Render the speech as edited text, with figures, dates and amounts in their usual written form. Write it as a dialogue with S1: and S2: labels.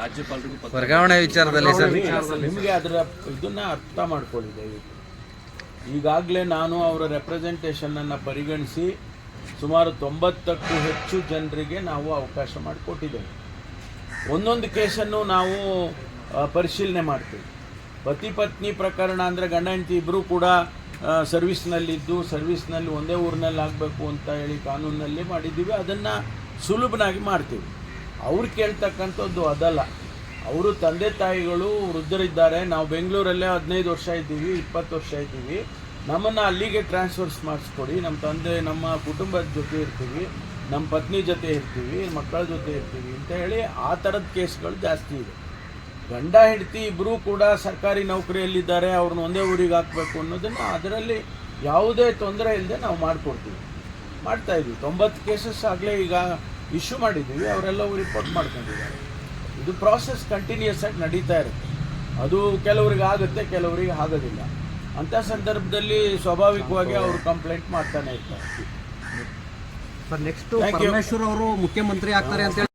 S1: ರಾಜ್ಯಪಾಲರಿಗೂ
S2: ವರ್ಗಾವಣೆ ವಿಚಾರದಲ್ಲಿ ಸರ್
S3: ನಿಮಗೆ ಅದರ ಇದನ್ನ ಅರ್ಥ ಮಾಡ್ಕೊಳ್ಳಿದೆ. ಈಗಾಗಲೇ ನಾನು ಅವರ ರೆಪ್ರೆಸೆಂಟೇಷನನ್ನು ಪರಿಗಣಿಸಿ ಸುಮಾರು 90ಕ್ಕೂ ಹೆಚ್ಚು ಜನರಿಗೆ ನಾವು ಅವಕಾಶ ಮಾಡಿಕೊಟ್ಟಿದ್ದೇವೆ. ಒಂದೊಂದು ಕೇಸನ್ನು ನಾವು ಪರಿಶೀಲನೆ ಮಾಡ್ತೀವಿ. ಪತಿ ಪತ್ನಿ ಪ್ರಕರಣ ಅಂದರೆ ಗಂಡ ಹೆಂಡತಿ ಇಬ್ಬರೂ ಕೂಡ ಸರ್ವಿಸ್ನಲ್ಲಿದ್ದು ಸರ್ವಿಸ್ನಲ್ಲಿ ಒಂದೇ ಊರಿನಲ್ಲಿ ಆಗಬೇಕು ಅಂತ ಹೇಳಿ ಕಾನೂನಲ್ಲಿ ಮಾಡಿದ್ದೀವಿ. ಅದನ್ನು ಸುಲಭನಾಗಿ ಮಾಡ್ತೀವಿ. ಅವ್ರು ಕೇಳ್ತಕ್ಕಂಥದ್ದು ಅದಲ್ಲ. ಅವರು ತಂದೆ ತಾಯಿಗಳು ವೃದ್ಧರಿದ್ದಾರೆ, ನಾವು ಬೆಂಗಳೂರಲ್ಲೇ 15 ವರ್ಷ ಇದ್ದೀವಿ, 20 ವರ್ಷ ಇದ್ದೀವಿ, ನಮ್ಮನ್ನು ಅಲ್ಲಿಗೆ ಟ್ರಾನ್ಸ್ಫರ್ಸ್ ಮಾಡಿಸ್ಕೊಡಿ, ನಮ್ಮ ತಂದೆ ನಮ್ಮ ಕುಟುಂಬದ ಜೊತೆ ಇರ್ತೀವಿ, ನಮ್ಮ ಪತ್ನಿ ಜೊತೆ ಇರ್ತೀವಿ, ಮಕ್ಕಳ ಜೊತೆ ಇರ್ತೀವಿ ಅಂತ ಹೇಳಿ ಆ ಥರದ ಕೇಸ್ಗಳು ಜಾಸ್ತಿ ಇದೆ. ಗಂಡ ಹೆಂಡತಿ ಇಬ್ಬರೂ ಕೂಡ ಸರ್ಕಾರಿ ನೌಕರಿಯಲ್ಲಿದ್ದಾರೆ, ಅವ್ರನ್ನ ಒಂದೇ ಊರಿಗೆ ಹಾಕಬೇಕು ಅನ್ನೋದನ್ನು ಅದರಲ್ಲಿ ಯಾವುದೇ ತೊಂದರೆ ಇಲ್ಲದೆ ನಾವು ಮಾಡಿಕೊಡ್ತೀವಿ, ಮಾಡ್ತಾಯಿದ್ವಿ. 90 ಕೇಸಸ್ ಆಗಲೇ ಈಗ ಇಶ್ಯೂ ಮಾಡಿದ್ದೀವಿ, ಅವರೆಲ್ಲವೂ ರಿಪೋರ್ಟ್ ಮಾಡ್ಕೊಂಡಿದ್ದಾರೆ. ಇದು ಪ್ರಾಸೆಸ್ ಕಂಟಿನ್ಯೂಸ್ ಆಗಿ ನಡೀತಾ ಇರುತ್ತೆ. ಅದು ಕೆಲವರಿಗೆ ಆಗುತ್ತೆ, ಕೆಲವರಿಗೆ ಆಗೋದಿಲ್ಲ. ಅಂಥ ಸಂದರ್ಭದಲ್ಲಿ ಸ್ವಾಭಾವಿಕವಾಗಿ ಅವರು ಕಂಪ್ಲೇಂಟ್ ಮಾಡ್ತಾನೆ ಇರ್ತಾರೆ.
S4: ನೆಕ್ಸ್ಟ್ ಪರಮೇಶ್ವರ್ ಅವರು ಮುಖ್ಯಮಂತ್ರಿ ಆಗ್ತಾರೆ ಅಂತ